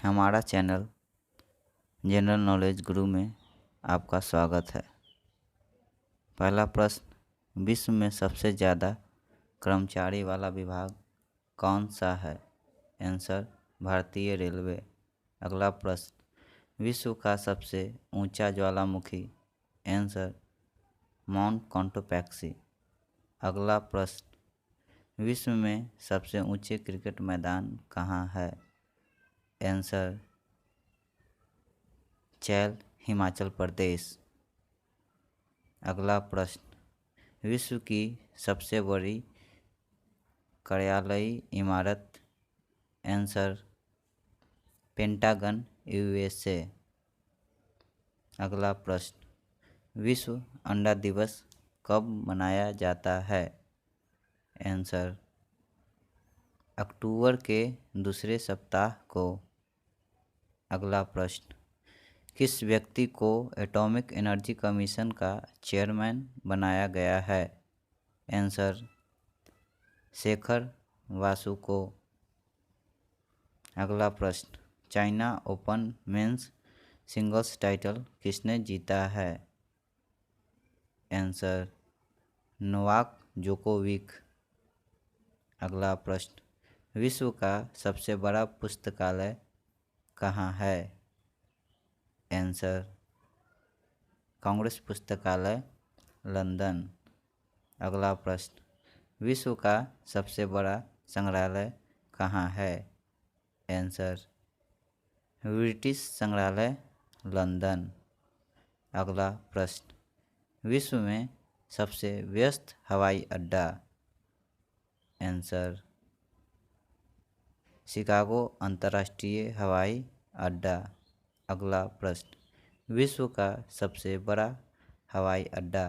हमारा channel general knowledge गुरु में आपका स्वागत है। पहला प्रश्न, विश्व में सबसे ज़्यादा कर्मचारी वाला विभाग कौन सा है? आंसर, भारतीय रेलवे। अगला प्रश्न, विश्व का सबसे ऊंचा ज्वालामुखी? Answer, Mount Cotopaxi. अगला प्रश्न, विश्व में सबसे ऊंचे क्रिकेट मैदान कहाँ है? आंसर, चैल, हिमाचल प्रदेश। अगला प्रश्न, विश्व की सबसे बड़ी कार्यालयी इमारत? Answer, pentagon, USA. अगला प्रश्न, विश्व अंडा दिवस कब मनाया जाता है? आंसर, अक्टूबर के दूसरे सप्ताह को। अगला प्रश्न, किस व्यक्ति को एटॉमिक एनर्जी कमीशन का चेयरमैन बनाया गया है? आंसर, शेखर वासुको। अगला प्रश्न, China open men's singles title किसने जीता है? Answer, Novak Djokovic. अगला प्रश्न, विश्व का सबसे बड़ा पुस्तकालय कहाँ है? आंसर, कांग्रेस पुस्तकालय, लंदन। अगला प्रश्न, विश्व का सबसे बड़ा संग्रहालय कहाँ है? आंसर, ब्रिटिश संग्रहालय, लंदन। अगला प्रश्न, विश्व में सबसे व्यस्त हवाई अड्डा? आंसर, शिकागो अंतर्राष्ट्रीय हवाई अड्डा। अगला प्रश्न, विश्व का सबसे बड़ा हवाई अड्डा?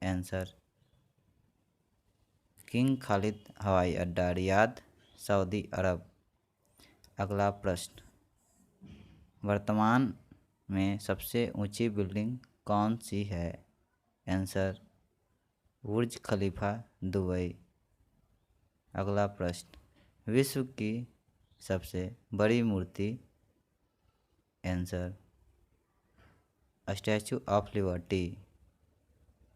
आंसर, किंग खालिद हवाई अड्डा, रियाद, सऊदी अरब। अगला प्रश्न, वर्तमान में सबसे ऊंची बिल्डिंग कौन सी है? Answer, Burj Khalifa, Dubai. अगला प्रश्न, विश्व की सबसे बड़ी मूर्ति? Answer, Statue of Liberty.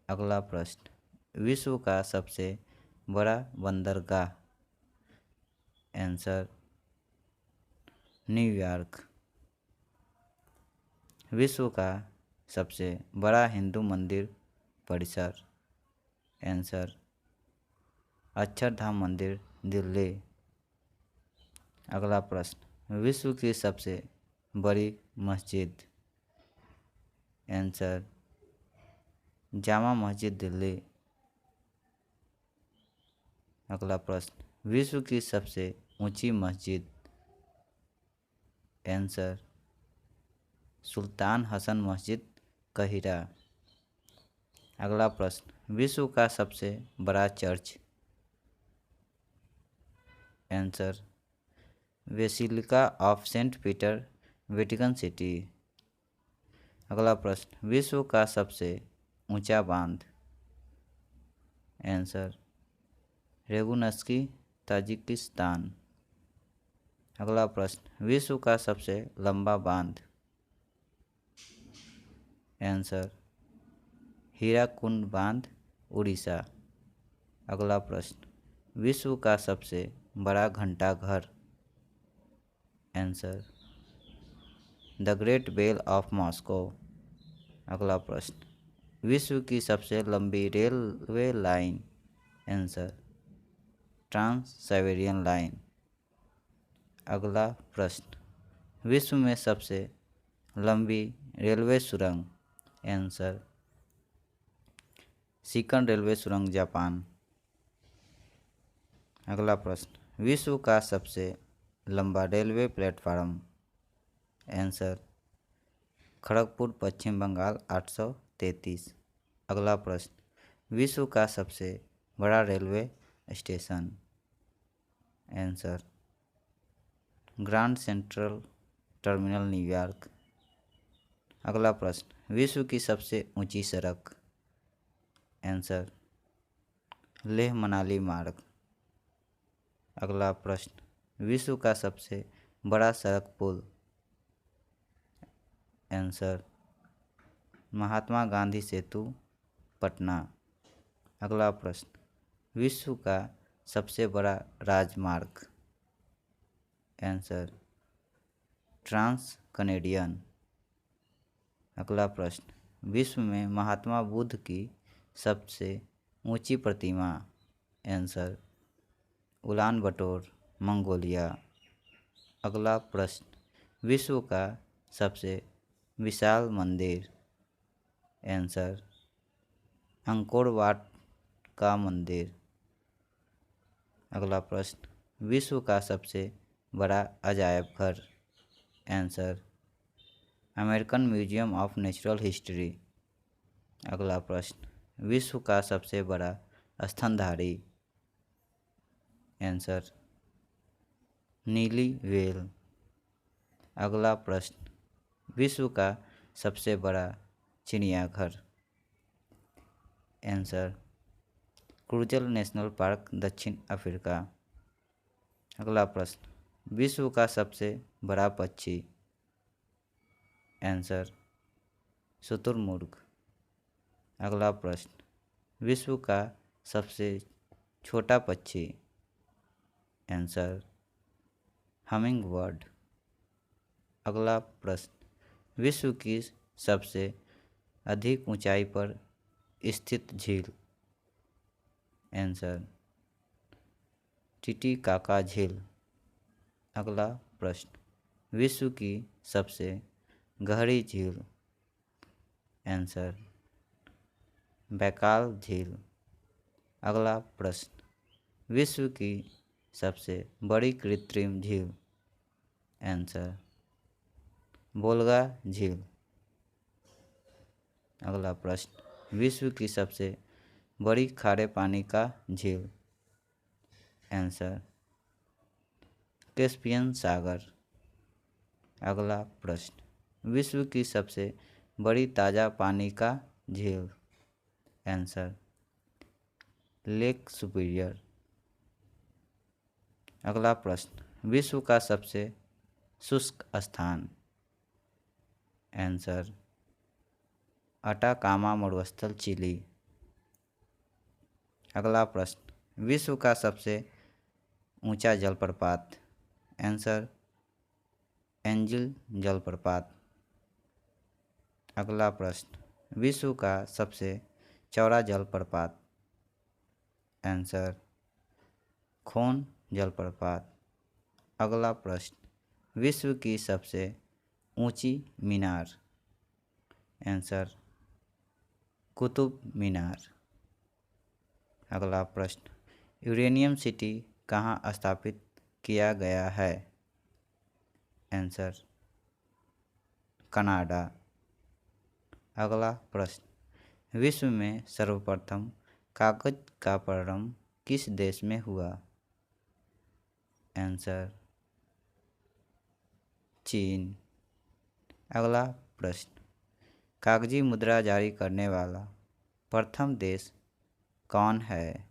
अगला प्रश्न, विश्व का सबसे बड़ा बंदरगाह? Answer, New York. विश्व का सबसे बड़ा हिंदू मंदिर परिसर? आंसर, अक्षरधाम मंदिर, दिल्ली। अगला प्रश्न, विश्व की सबसे बड़ी मस्जिद? आंसर, जामा मस्जिद, दिल्ली। अगला प्रश्न, विश्व की सबसे ऊंची मस्जिद? आंसर, सुल्तान हसन मस्जिद, कहिरा। अगला प्रश्न, विश्व का सबसे बड़ा church? Answer, Basilica of Saint Peter, Vatican City. अगला प्रश्न, विश्व का सबसे ऊंचा बांध? आंसर, रेगुनस्की, ताजिकिस्तान। अगला प्रश्न, विश्व का सबसे लंबा बांध? आंसर, हीराकुंड बांध, उड़ीसा। अगला प्रश्न, विश्व का सबसे बड़ा घंटाघर? Answer, the Great Bell of Moscow. अगला प्रश्न, विश्व की सबसे लंबी railway line? Answer, Trans Siberian line. अगला प्रश्न, विश्व में सबसे लंबी रेलवे सुरंग? आंसर, सिकन रेलवे सुरंग, जापान। अगला प्रश्न, विश्व का सबसे लंबा railway platform? Answer, Kharagpur, Paschim Bangal, 833। अगला प्रश्न, विश्व का सबसे बड़ा railway station? Answer, Grand Central Terminal, New York. अगला प्रश्न, विश्व की सबसे ऊंची सड़क? आंसर, लेह मनाली मार्ग। अगला प्रश्न, विश्व का सबसे बड़ा सड़क पुल? आंसर, महात्मा गांधी सेतु, पटना। अगला प्रश्न, विश्व का सबसे बड़ा राजमार्ग? Answer, Trans Canadian. अगला प्रश्न, विश्व में महात्मा बुद्ध की सबसे ऊंची प्रतिमा? Answer, Ulan Bator, Mongolia. अगला प्रश्न, विश्व का सबसे विशाल मंदिर? आंसर, अंकोर वाट का मंदिर। अगला प्रश्न, विश्व का सबसे बड़ा अजायब घर? Answer, American museum of natural history. अगला प्रश्न, विश्व का सबसे बड़ा स्तनधारी? आंसर, नीली व्हेल। अगला प्रश्न, विश्व का सबसे बड़ा चिड़ियाघर? आंसर, क्रूजल नेशनल पार्क, दक्षिण अफ्रीका। अगला प्रश्न, विश्व का सबसे बड़ा पक्षी? आंसर, शुतुरमुर्ग। अगला प्रश्न, विश्व का सबसे छोटा पक्षी? Answer, humming bird. अगला प्रश्न, विश्व की सबसे अधिक ऊंचाई पर स्थित झील? आंसर, टिटिकाका झील। अगला प्रश्न, विश्व की सबसे गहरी झील? आंसर, बैकाल झील। अगला प्रश्न, विश्व की सबसे बड़ी कृत्रिम झील? आंसर, वोल्गा झील। अगला प्रश्न, विश्व की सबसे बड़ी खारे पानी का झील? आंसर, कैस्पियन सागर। अगला प्रश्न, विश्व की सबसे बड़ी ताज़ा पानी का झील? Answer, lake superior. अगला प्रश्न, विश्व का सबसे शुष्क स्थान? आंसर, अटाकामा मरुस्थल, चिली। अगला प्रश्न, विश्व का सबसे ऊंचा जलप्रपात? आंसर, एंजिल जलप्रपात। अगला प्रश्न, विश्व का सबसे चौड़ा जलप्रपात? आंसर, खोन जलप्रपात। अगला प्रश्न, विश्व की सबसे ऊंची मीनार? आंसर, कुतुब मीनार। अगला प्रश्न, यूरेनियम सिटी कहाँ स्थापित किया गया है? Answer, Canada. अगला प्रश्न, विश्व में सर्वप्रथम कागज का प्रारंभ किस देश में हुआ? आंसर, चीन। अगला प्रश्न, कागजी मुद्रा जारी करने वाला प्रथम देश कौन है?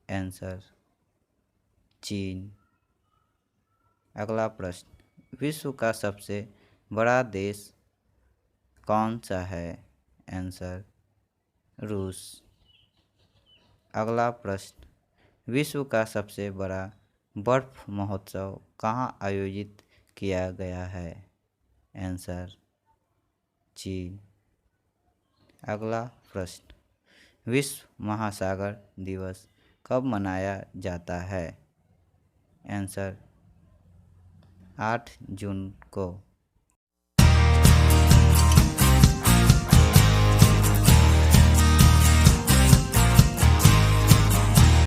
आंसर, चीन। अगला प्रश्न, विश्व का सबसे बड़ा देश कौन सा है? आंसर, रूस। अगला प्रश्न, विश्व का सबसे बड़ा बर्फ महोत्सव कहाँ आयोजित किया गया है? आंसर, चीन। अगला प्रश्न, विश्व महासागर दिवस कब मनाया जाता है? आंसर, 8 जून को।